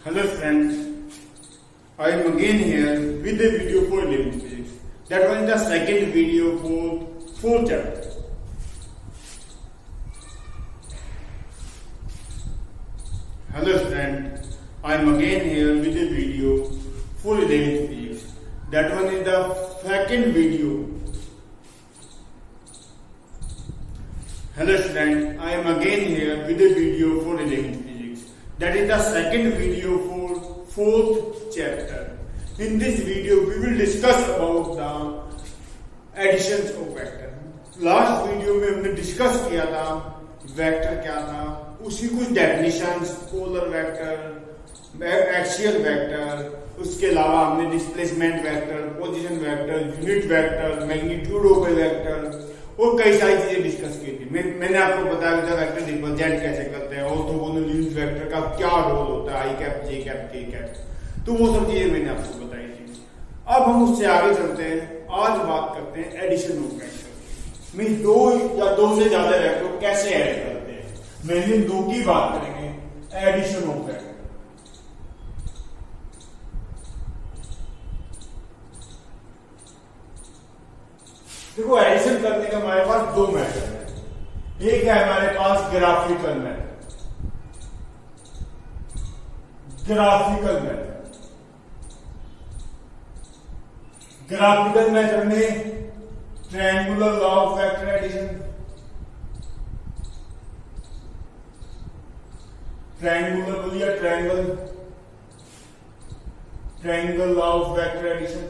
Hello friends, I am again here with a video for living physics. That was the second video for fourth chapter. Hello friends, I am again here with a video for living physics. That one is the second video. Hello friends, I am again here with a video for living physics. That is the second video for fourth chapter. In this video, we will discuss about the additions of vector. Last video में हमने discuss किया था vector क्या था, उसकी कुछ definitions, polar vector, axial vector, उसके अलावा हमने displacement vector, position vector, unit vector, magnitude of A vector और कई सारी चीजें डिस्कस की थी। मैंने आपको बताया था वेक्टर रिप्रेजेंट कैसे करते हैं, ऑर्थोगोनल यूनिट वेक्टर का क्या रोल होता है, आई कैप, जे कैप, के कैप, तो वो सब चीजें मैंने आपको बताई थी। अब हम उससे आगे चलते हैं। आज बात करते हैं एडिशन ऑफ वेक्टर, मीन दो या दो से ज्यादा वेक्टर कैसे ऐड करते हैं। मेनली दो की बात करेंगे, एडिशन ऑफ वेक्टर। देखो एडिशन करने का हमारे पास दो मेथड है। एक है हमारे पास ग्राफिकल मेथड। ग्राफिकल मेथड में triangular law of vector addition, triangular बोलिए triangle law of vector addition.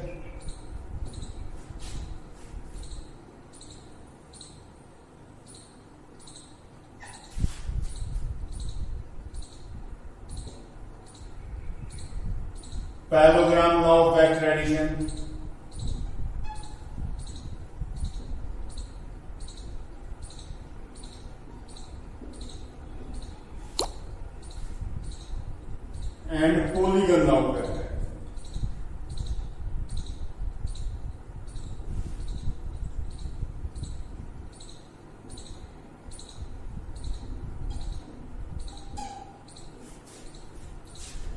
Parallelogram law of vector addition, and polygon law of vector.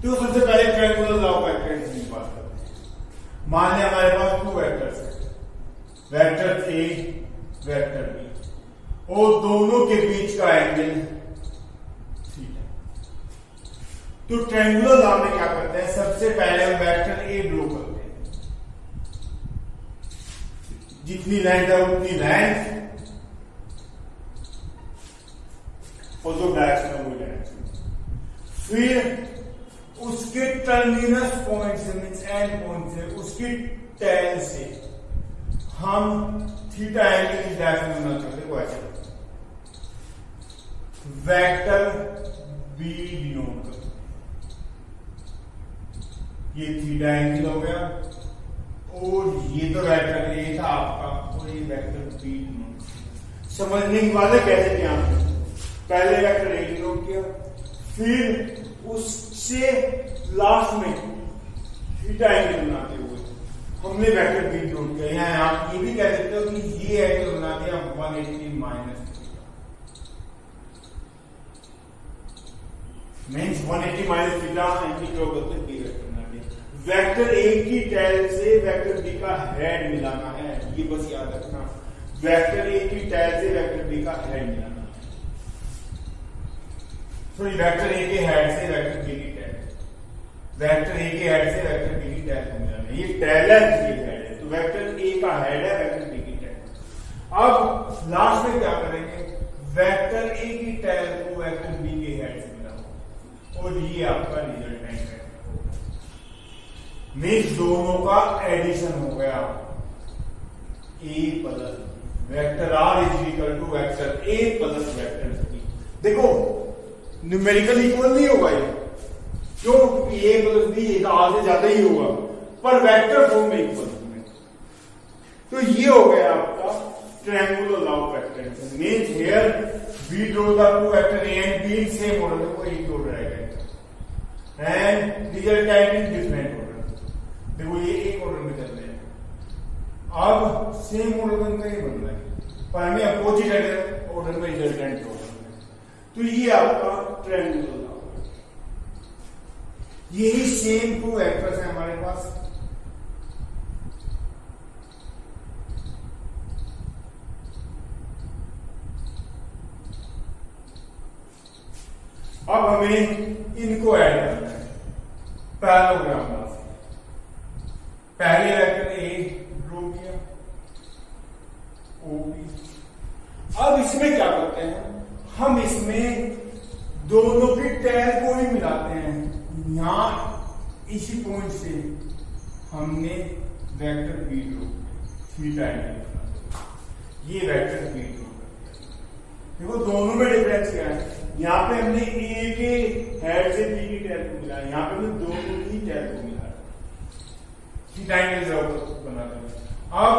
तो सबसे पहले triangular law of vector addition की बात करते हैं। मान लिया हमारे पास दो वेक्टर्स है, वेक्टर ए, वेक्टर बी, और दोनों के बीच का एंगल थीटा। तो ट्रायंगुलर लॉ में क्या करते हैं, सबसे पहले हम वेक्टर ए ड्रॉ करते हैं। जितनी लेंथ है उतनी लेंथ और जो डायरेक्शन है वो डायरेक्शन। फिर उसके टर्मिनस पॉइंट से, मीन्स एंड पॉइंट से, उसकी टेल से हम थीटा एंगल की डायरेक्शन बना सकते। देखो ऐसे वेक्टर बी डिनोट करते, ये थीटा एंगल हो गया, और ये तो वेक्टर ए था आपका, और ये वेक्टर बी डिनोट। समझने की बात है कैसे किया, पहले वेक्टर ए डिनोट किया, फिर उससे लास्ट में थीटा एंगल बनाते हुए हमने वेक्टर बी ड्रॉ किया। यहाँ आप ये भी कह सकते हो कि ये एंगल बना दिया 180 minus theta, means 180 minus theta angle draw करते बी वेक्टर बना दिया। वेक्टर ए की टेल से वेक्टर बी का हेड मिलाना है, ये बस याद रखना। वेक्टर ए की टेल से वेक्टर बी का हेड मिलाना, सॉरी वेक्टर ए के हेड से वेक्टर बी की टेल, वेक्टर ए के हेड से वेक्टर बी की टेल को मिलाना। ये टेल है, ये हेड है, तो वेक्टर ए का हेड है, वेक्टर बी की टेल। अब लास्ट में क्या करेंगे, वेक्टर ए की टेल को वेक्टर बी के हेड से मिलाओ, और ये आपका रिजल्टेंट है। मीन्स दोनों का एडिशन हो गया, A plus vector R is equal to vector A plus vector B. देखो न्यूमेरिकल इक्वल नहीं होगा ये, क्यों, क्योंकि ए प्लस बी आर से ज्यादा ही होगा, पर वेक्टर फॉर्म में इक्वल होंगे। तो ये हो गया आपका triangular law of vector addition. Means here we draw the two vector A and B in same order, देखो एक ही ऑर्डर आएगा, and resultant in different order. देखो ये एक ऑर्डर में चल रहे हैं, अब सेम ऑर्डर में नहीं बन रहा है, पर हमें अपोजिट ऑर्डर में रिजल्टेंट ऑर्डर। तो ये आपका ट्रायंगुलर लॉ। यही सेम टू वेक्टर्स है हमारे पास। अब हमें इनको ऐड करना है पैरेललोग्राम से। पहले वेक्टर ए ड्रॉ किया, ओ बी। अब इसमें क्या करते हैं, हम इसमें दोनों की टैल को ही मिलाते हैं। यहां इसी पॉइंट से हमने वेक्टर बी ड्रॉ किया, ये वेक्टर बी ड्रॉ किया। देखो दोनों में डिफरेंस क्या है, यहाँ पे हमने ए के हेड से बी की टैल को मिलाया, यहाँ पे हमने दोनों की टैल को मिलाया, बनाते हैं। अब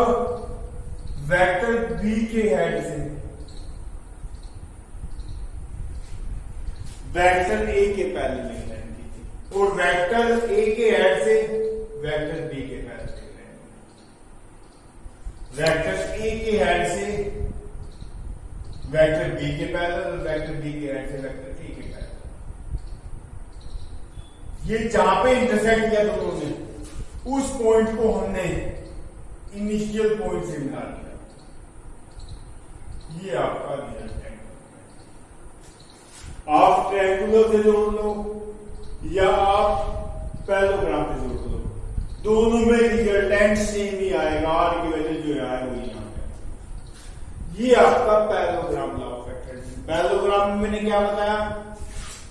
वेक्टर बी के हेड से वेक्टर ए के पैरेलल लिख लेंगे और वेक्टर ए के हेड से वेक्टर बी के पैरेलल लिख लेंगे। वेक्टर ए के हेड से वेक्टर बी के पैरेलल और वेक्टर बी के हेड से वेक्टर ए के पैरेलल। ये जहां पे इंटरसेक्ट किया दोनों ने, उस पॉइंट को हमने इनिशियल पॉइंट से मिला दिया। ये आपका रिजल्ट है। आप ट्रायंगुलर से जोड़ लो या आप पैरेललोग्राम से जोड़ लो, दोनों में रिजल्टेंट सेम ही आएगा। आर की वैल्यू जो है वो यहाँ पे। ये आपका parallelogram law of vector. Parallelogram में मैंने क्या बताया,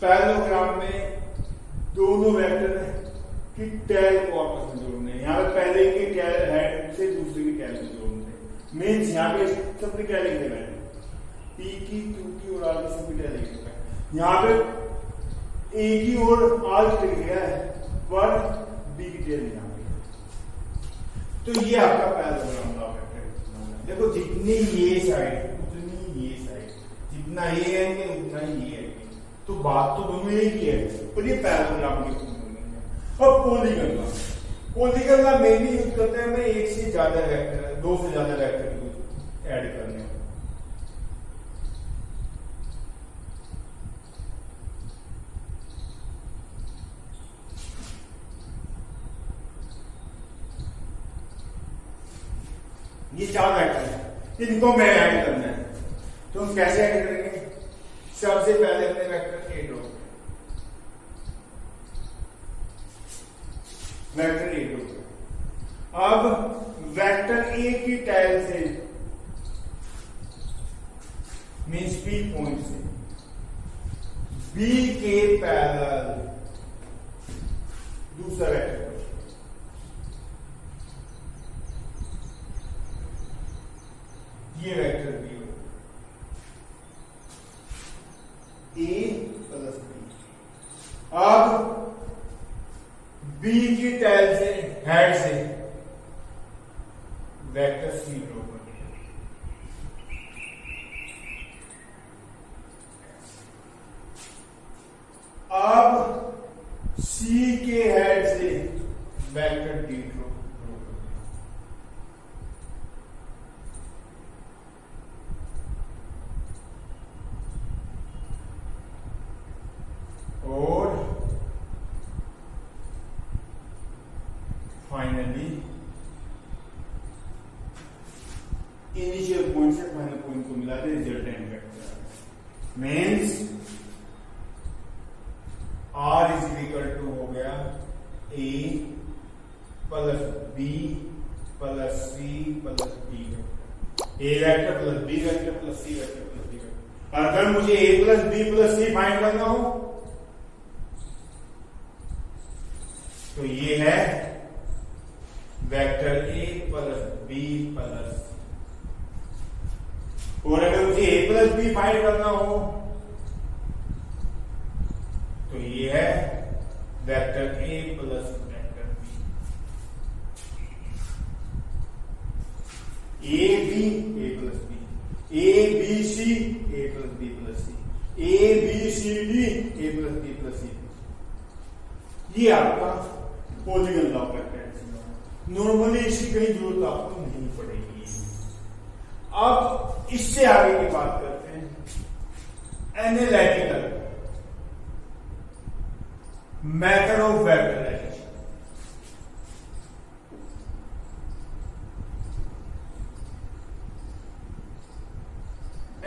पैरेललोग्राम में दोनों वेक्टर की टैल को आपस में जोड़ने, यहाँ पे पहले की टैल हेड से दूसरे की टैल को जोड़ने। मीन्स यहाँ पे सबकी टैल लिख देना है, पी की, क्यू की और आर की सबकी टैल लिख देना है। यहाँ पे ए की और आर की लिख दिया है, पर बी की टैल यहाँ पे। तो ये आपका पैरेललोग्राम लॉ ऑफ वेक्टर। देखो जितनी ये साइड उतनी ये साइड, जितना ये एंगल उतना ये एंगल, तो बात तो दोनों एक ही है, पर ये पैरेललोग्राम की। अब polygon law, polygon law mainly use करते हैं हमें एक से ज्यादा वेक्टर, दो से ज्यादा वेक्टर ऐड करने। ये चार वेक्टर है, इनको मैं ऐड करना है। तो हम कैसे ऐड करेंगे, सबसे पहले अपने vector A draw, vector A draw. अब वेक्टर ए की टैल से मीन्स बी पॉइंट से बी के पैरेलल दूसरा वेक्टर, ये वेक्टर बी हो, ए प्लस बी। अब बी की टैल से हेड से वेक्टर सी ड्रॉ कर दिया। अब सी के हेड से वेक्टर डी ड्रॉ कर दिया। और फाइनली इनिशियल पॉइंट से फाइनल पॉइंट को मिला दे, resultant vector means R is equal to हो गया A plus B plus C plus D vector, A vector plus B vector plus C vector plus D vector. अगर मुझे A plus B plus C find करना हो तो ये है vector A plus B plus C. और अगर मुझे ए प्लस बी फाइंड करना हो तो ये है vector A plus vector B. A B A plus B, A B C A plus B plus C, A B C D A plus B plus C. ये आपका polygon law का normally इसकी कहीं जरूरत आपको नहीं पड़ेगी। अब इससे आगे की बात करते हैं analytical. Method of vectorization.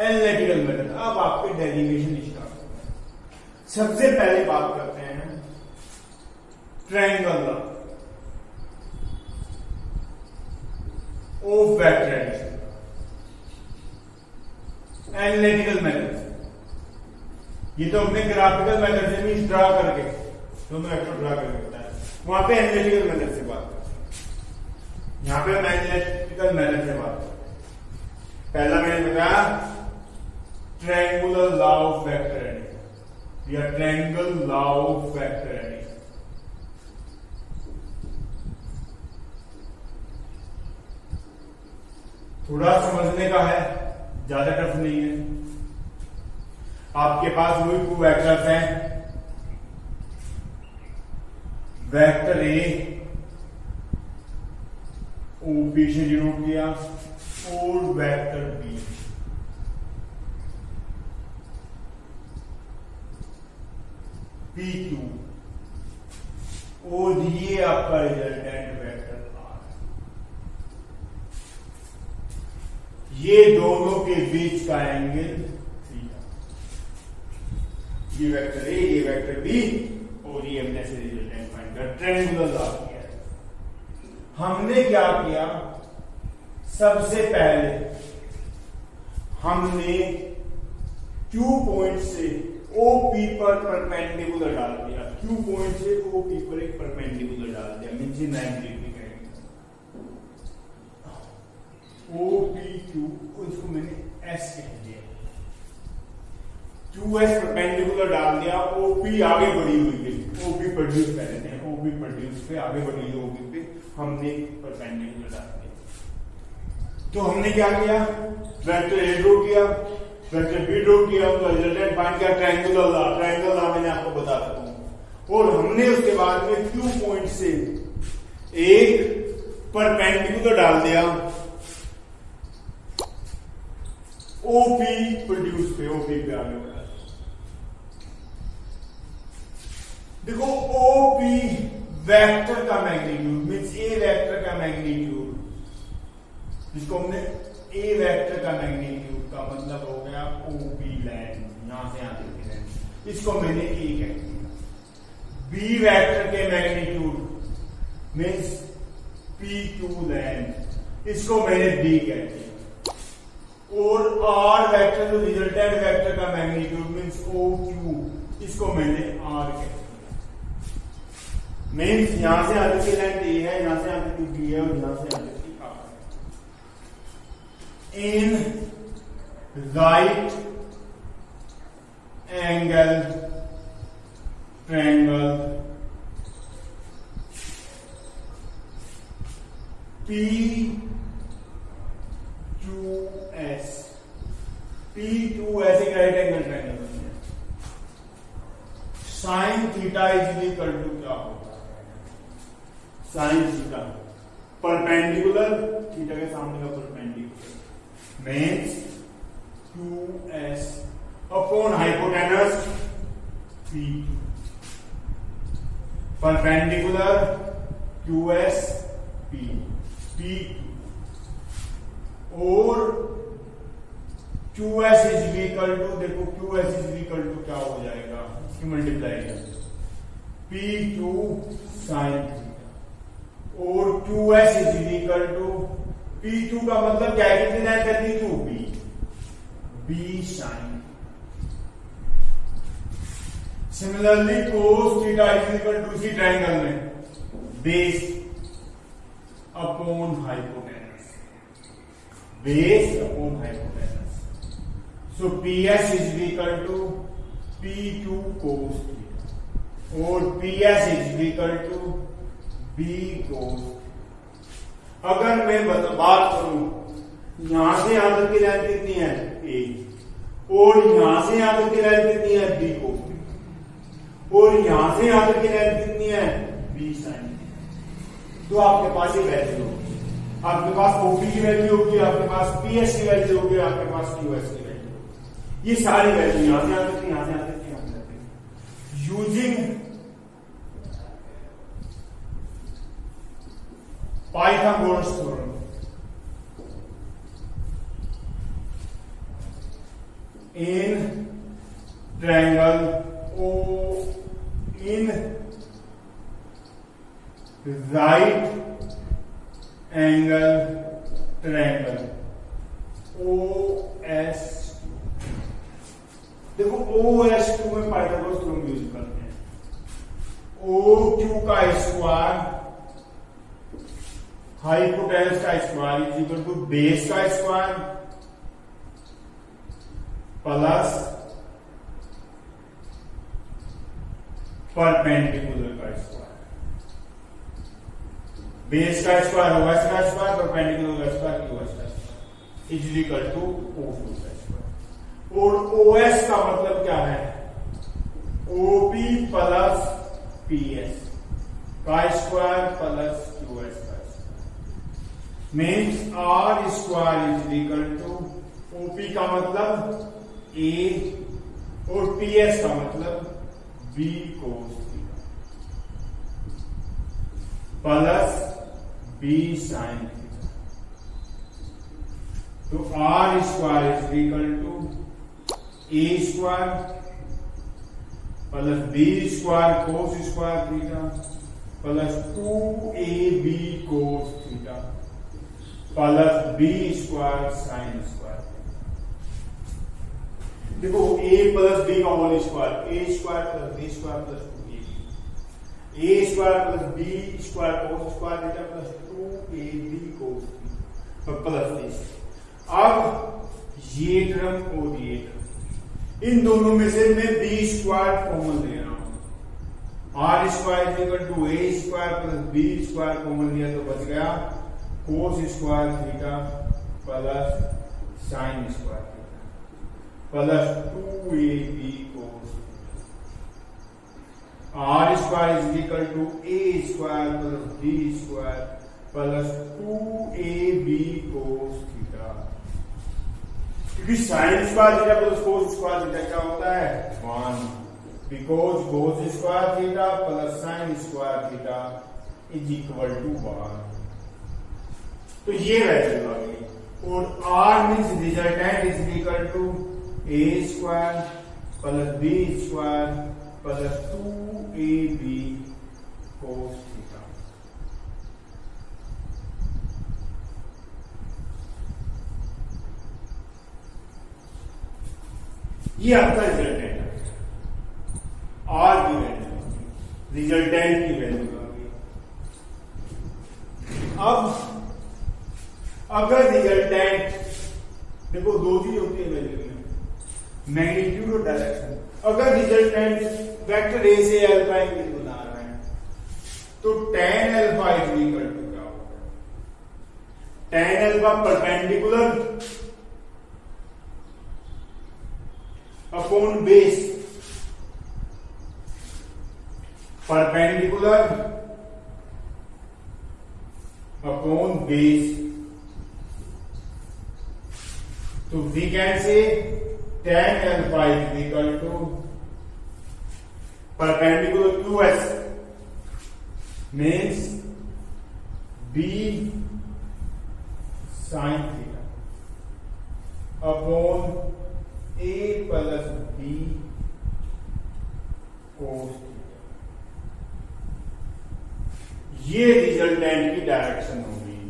Analytical method. अब आपके डेरिवेशन स्टार्ट हो गए। सबसे पहले बात करते हैं triangle of vectorization. Analytical method, ये तो हमने ग्राफिकल मेथड से मीन ड्रा करके दोनों वेक्टर ड्रा करके बताया, वहां पे एनालिटिकल मेथड से बात करते हैं। यहां पे हम एनालिटिकल मेथड से बात करते हैं। पहला मैंने बताया triangular law of vector addition या triangle law of vector addition. थोड़ा समझने का है, ज्यादा टफ नहीं है। आपके पास वही टू वेक्टर्स हैं, वेक्टर ए ओपी से डिनोट किया और वेक्टर बी P2 और ये आपका रिजल्टेंट वेक्टर आर। ये दोनों के बीच का एंगल थीटा। ये वेक्टर ए, ये वेक्टर बी और ये हमने से रिजल्टेंट फाइंड कर ट्रायंगुलर लॉ किया। हमने क्या किया, सबसे पहले हमने Q पॉइंट से OP पर परपेंडिकुलर डाल दिया। Q पॉइंट से OP पर एक परपेंडिकुलर डाल दिया, मींस ये 90 डिग्री करेंगे। OP2 को इसको मैंने S कह दिया। QS परपेंडिकुलर डाल दिया, OP आगे बढ़ी हुई थी, OP प्रोड्यूस कर रहे थे, OP प्रोड्यूस पे आगे बढ़ी हुई OP पे हमने परपेंडिकुलर डाल दिया। तो हमने क्या किया, वेक्टर ए ड्रॉ किया, वेक्टर बी ड्रॉ किया, उनका रिजल्टेंट फाइंड किया। ट्रायंगुलर लॉ, ट्रायंगुलर लॉ मैंने आपको बता चुका हूं। और हमने उसके बाद में Q पॉइंट से एक परपेंडिकुलर डाल दिया OP प्रोड्यूस पे, OP पे आगे बढ़ा। देखो OP वेक्टर का मैग्नीट्यूड मींस ए वेक्टर का मैग्नीट्यूड, जिसको हमने ए वेक्टर का मैग्नीट्यूड का मतलब हो गया OP लेंथ, यहां से यहां तक की लेंथ, इसको मैंने ए कह दिया। बी वेक्टर के मैग्नीट्यूड मींस P2 लेंथ, इसको मैंने बी कह दिया। और आर वेक्टर जो रिजल्टेंट वेक्टर का मैग्नीट्यूड मींस OQ, इसको मैंने आर कह दिया। मींस यहां से आगे की लेंथ ए है, यहां से आगे की बी है और यहां से आगे की आर है। इन right angle triangle P2S, P2S एक राइट एंगल ट्रायंगल बन गया। Sine theta is equal to क्या होगा, साइन थीटा परपेंडिकुलर, थीटा के सामने का perpendicular means 2S upon hypotenuse P2, perpendicular QS P2 और QS इज इक्वल टू, देखो QS इज इक्वल टू क्या हो जाएगा, इसकी मल्टीप्लाई P2 साइन थीटा और QS is equal to P2 का मतलब क्या है, कितनी लाइन करनी थी, B sine. Similarly cos theta is equal to इसी ट्रायंगल में base upon hypotenuse, base upon hypotenuse. So PS is equal to P2 cos theta और PS is equal to B cos। अगर मैं बात करूं, यहां से यहां तक की लाइन कितनी है A और यहां से यहां तक की लाइन कितनी है B cos और यहां से यहां तक की लाइन कितनी है B sin। तो आपके पास ये वैल्यू होगी, आपके पास OP की वैल्यू होगी, आपके पास PS की वैल्यू होगी, आपके पास QS की वैल्यू होगी। ये सारी वैल्यू यहां से यहां तक, यहां से यहां तक, यहां से using Pythagoras theorem. In triangle O in right angle triangle OS, देखो OS2 में पाइथागोरस थ्योरम यूज करते हैं। OQ का स्क्वायर हाइपोटेनस का square is equal to base का स्क्वायर प्लस परपेंडिकुलर का स्क्वायर। बेस का स्क्वायर OS का स्क्वायर, परपेंडिकुलर का स्क्वायर QS का square is equal to OQ का स्क्वायर। और OS का मतलब क्या है? OP प्लस PS का स्क्वायर प्लस QS का square means R square is equal to OP का मतलब A और PS का मतलब B cos theta plus B sin theta. तो R square is equal to A square plus B square cos square theta plus 2AB cos theta plus B square sine square. देखो A plus B का whole square, A square plus B square plus 2AB, A square plus B square cos square theta plus 2AB cos theta plus this. अब ये term और ये term, इन दोनों में से मैं B स्क्वायर कॉमन ले रहा हूं। R square is equal to A square plus B square common लिया तो बच गया cos square theta plus sine square plus 2AB cos. R square is equal to A square plus B square plus 2AB cos theta. क्योंकि sine square theta plus cos square theta क्या होता है? 1, because cos square theta plus sine square theta is equal to 1। तो ये value आ गई। और R means resultant is equal to A square plus B square plus 2AB cos theta. ये आपका रिजल्टेंट है। R की वैल्यू, रिजल्टेंट की वैल्यू आ गई। अब अगर रिजल्टेंट, देखो दो चीज होती है वैल्यू में, मैग्नीट्यूड और डायरेक्शन। अगर रिजल्टेंट वेक्टर ए से अल्फा एंगल बना रहा है तो tan alpha is equal to क्या होगा? tan alpha perpendicular upon base, perpendicular upon base. तो we can say tan alpha is equal to perpendicular QS means B sin theta upon A plus B cos theta. ये resultant की direction होगी।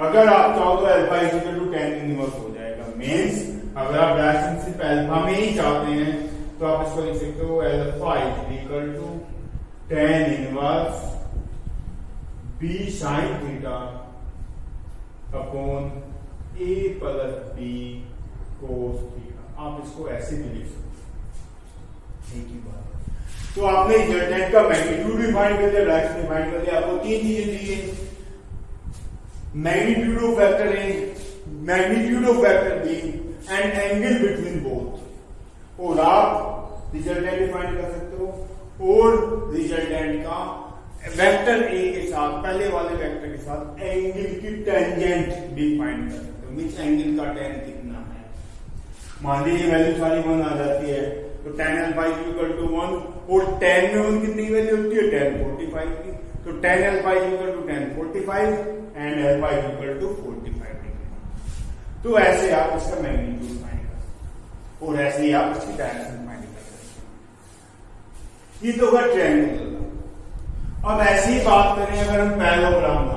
अगर आप चाहो तो alpha is equal to tan inverse हो जाएगा। मीन्स अगर आप डायरेक्शन सिर्फ अल्फा में ही चाहते हैं तो आप इसको लिख सकते हो alpha is equal to tan inverse B sin theta upon A plus B cos theta. आप इसको ऐसे भी लिख सकते हैं। तो आपने रिजल्टेंट का मैग्नीट्यूड भी फाइंड कर दिया, डायरेक्शन भी फाइंड कर दिया। आपको तीन चीजें चाहिए, magnitude of vector A, magnitude of vector B and angle between both. और आप रिजल्टेंट भी फाइंड कर सकते हो और रिजल्टेंट का वेक्टर ए के साथ, पहले वाले वेक्टर के साथ एंगल की टेंजेंट भी फाइंड कर सकते हो। मीन्स एंगल का tan कितना है। मान लीजिए वैल्यू सारी 1 आ जाती है तो tan alpha is equal to 1 और tan में 1 कितनी वैल्यू होती है? tan 45 की। तो tan alpha is equal to tan 45 and alpha is equal to 45 degree. तो ऐसे आप इसका मैग्नीट्यूड फाइंड कर सकते और ऐसे ही आप इसकी डायरेक्शन फाइंड कर सकते हैं। ये तो होगा ट्रायंगल। अब ऐसी ही बात करें अगर हम पैरेललोग्राम का,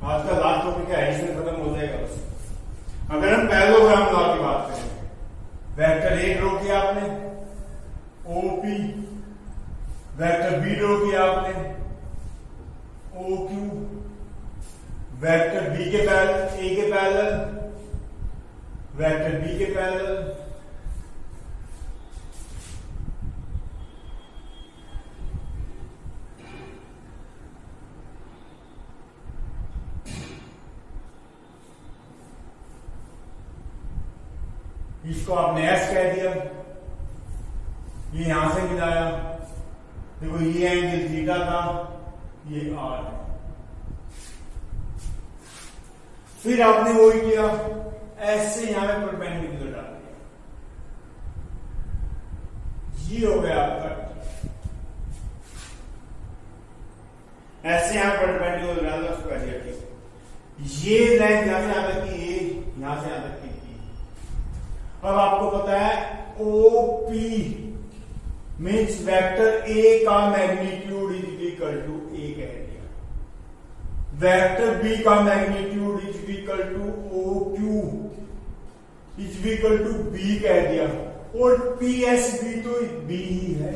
आज का लास्ट टॉपिक है, एडिशन खत्म हो जाएगा बस। अगर हम पैरेललोग्राम लॉ की बात करें, वेक्टर ए ड्रॉ किया आपने ओपी, वेक्टर बी ड्रॉ किया आपने ओक्यू, वेक्टर बी के पैरेलल ए के पैरेलल, वेक्टर बी के पैरेलल, इसको आपने एस कह दिया, ये यहां से मिलाया, देखो ये एंगल थीटा था, ये आर है। फिर आपने वही किया, एस से यहां पे परपेंडिकुलर डाल दिया, ये हो गया आपका, ऐसे यहां परपेंडिकुलर डाल दिया, उसको ऐसे रखिए। ये लाइन यहां से यहां तक की ए, यहां से यहां तक की बी। अब आपको पता है ओपी मीन्स वेक्टर ए का magnitude is equal to A कह दिया, वेक्टर बी का magnitude is equal to O Q is equal to B कह दिया, और पी एस बी तो बी ही है,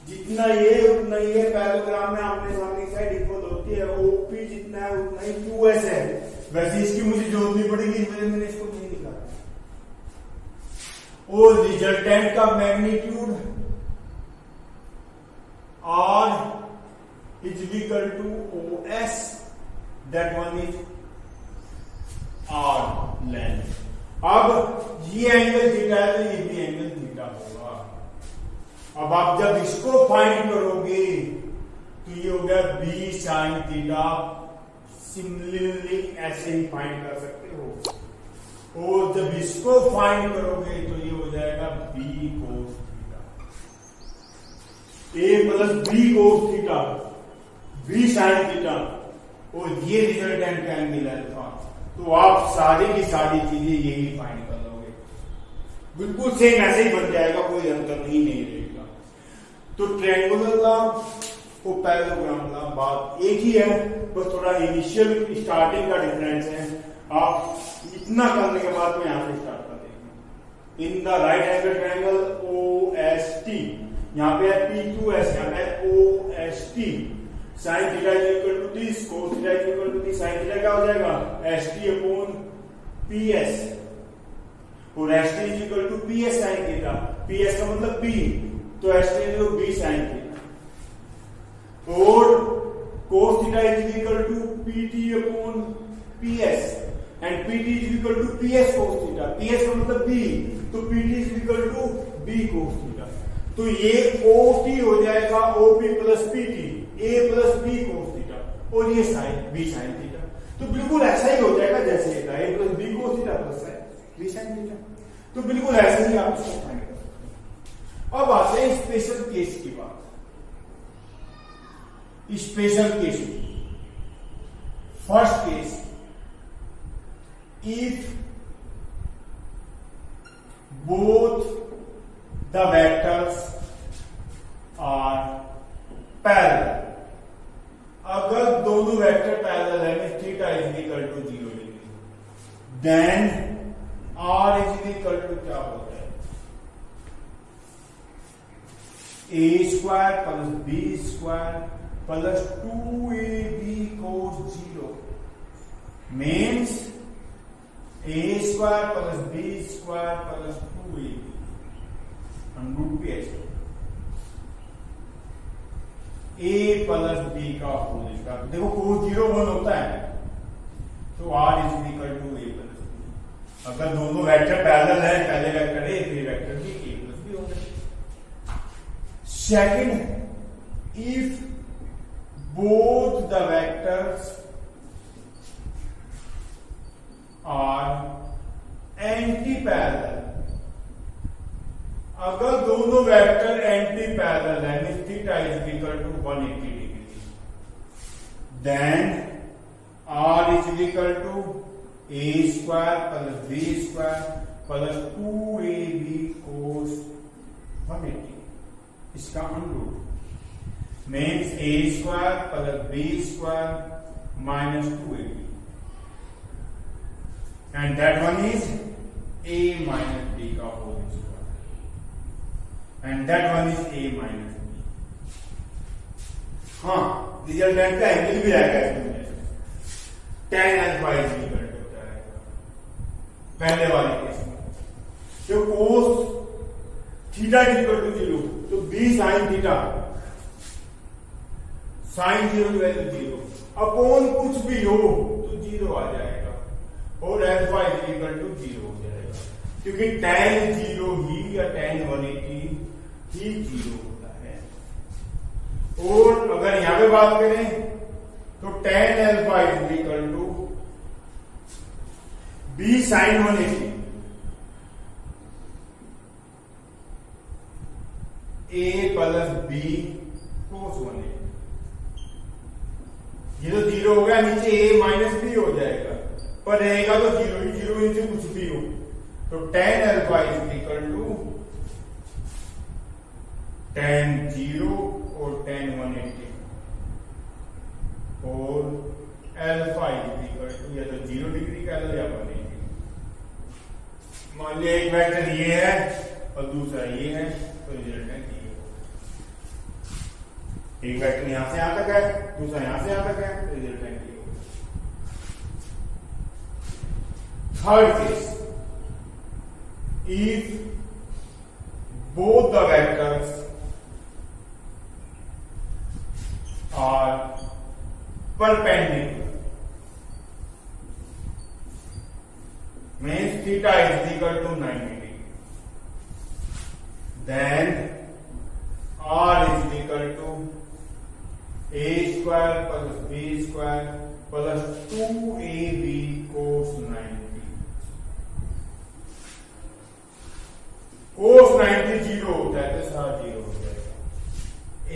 जितना ये उतना ही है। पैरेललोग्राम में आमने सामने साइड इक्वल होती है, ओपी जितना है उतना ही क्यू एस है। वैसे इसकी मुझे जोड़नी पड़ेगी, इस वजह मैंने इसको नहीं लिखा। और रिजल्टेंट का magnitude R is equal to OS, that one is R length। अब ये एंगल थीटा है तो ये भी एंगल थीटा होगा। अब आप जब इसको फाइंड करोगे तो ये हो गया B sin थीटा। सिमिलरली ऐसे ही फाइंड कर सकते हो, और जब इसको फाइंड करोगे तो ये हो जाएगा B cos A plus B cos theta, B sine theta, और ये रिजल्टेंट का एंगल अल्फा। तो आप सारी की सारी चीजें यही फाइंड कर लोगे, बिल्कुल सेम ऐसे ही बन जाएगा, कोई अंतर ही नहीं रहेगा। तो ट्रायंगुलर लॉ और पैरेललोग्राम लॉ बात एक ही है, बस थोड़ा इनिशियल स्टार्टिंग का डिफरेंस है। आप इतना करने के बाद में यहां से स्टार्ट कर देंगे। In the right angle triangle O S T, यहाँ पे है P2S, यहाँ पे है OST, sine theta is equal to this, cos theta is equal to this, sine theta क्या हो जाएगा ST अपॉन PS, और ST is equal to PS sine theta, PS का मतलब B, तो ST is equal to B sine theta, और cos theta is equal to PT upon PS, and PT is equal to PS cos theta, PS का मतलब B, तो PT is equal to B cos theta. तो ये OT हो जाएगा OP plus PT, A plus B cos theta, और ये sign B sine theta. तो बिल्कुल ऐसा ही हो जाएगा जैसे ये था, A plus B cos theta plus B sine theta. तो बिल्कुल ऐसे ही आप इसको फाइंड कर सकते हैं। अब आते हैं स्पेशल केस की बात। Special case, first case, if both the vectors are parallel, अगर दोनों वेक्टर पैरेलल है, theta is equal to 0 degree, then R is equal to क्या होता है, A square plus B square plus 2AB cos 0 means A square plus B square plus 2AB A plus B का whole square. देखो cos 0 1 होता है, तो R is equal to A plus B। अगर दोनों वेक्टर पैरेलल है, पहले vector A फिर vector B, A plus B हो गया। Second, if both the vectors are anti parallel, अगर दोनों वेक्टर एंटी पैरेलल है means theta is equal to 180 degree, then r is equal to a square plus b square plus 2ab cos 180, इसका under means a square plus b square minus 2ab, and that one is a minus b का whole square, and that one is a minus b. हाँ, resultant का angle भी आएगा इसमें, tan alpha is equal to होता है पहले वाले केस में, जो cos theta is equal to 0 तो b sin थीटा, sin 0 की वैल्यू 0 अपॉन कुछ भी हो तो 0 आ जाएगा, और अल्फा इज इक्वल टू 0 हो जाएगा, क्योंकि tan 0 ही या tan 180 ही 0 होता है। और अगर यहां पे बात करें तो tan alpha is equal to b sin 180, a plus b cos 180, ये तो 0 हो गया, नीचे a माइनस b हो जाएगा, पर रहेगा तो 0 ही, 0 नीचे कुछ भी हो, तो tan alpha is equal to tan 0 और tan 180, और अल्फा इज इक्वल टू या तो 0 डिग्री का या 180। मान लिया एक वेक्टर ये है और दूसरा ये है, तो रिजल्टेंट ये होगा। एक वेक्टर यहां से यहां तक है, दूसरा यहां से यहां तक है, तो रिजल्टेंट ये होगा। Third case, if both the vectors are perpendicular, means theta is equal to 90 degree, then r is equal to a square plus b square plus 2ab cos 90, cos 90 0 होता है तो सारा 0 हो जाएगा,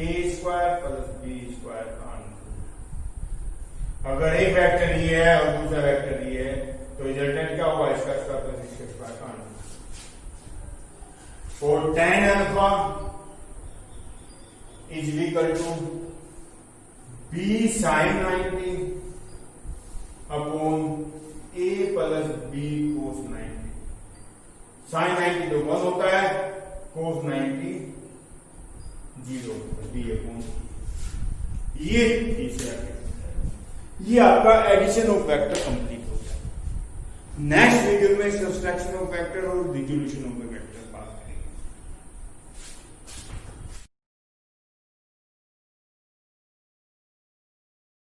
a square plus b square का under. अगर एक vector ये है और दूसरा वेक्टर ये है तो रिजल्टेंट क्या होगा, इसका स्क्वायर प्लस इसका स्क्वायर का अंडर। और tan alpha is equal to b sin 90 upon a plus b cos 90, sin 90 तो 1 होता है, cos 90 0 b अपॉन, ये तीसरा केस, ये आपका एडिशन ऑफ वेक्टर कंप्लीट हो गया। नेक्स्ट वीडियो में सब्सट्रैक्शन ऑफ वेक्टर और रिजोल्यूशन ऑफ वेक्टर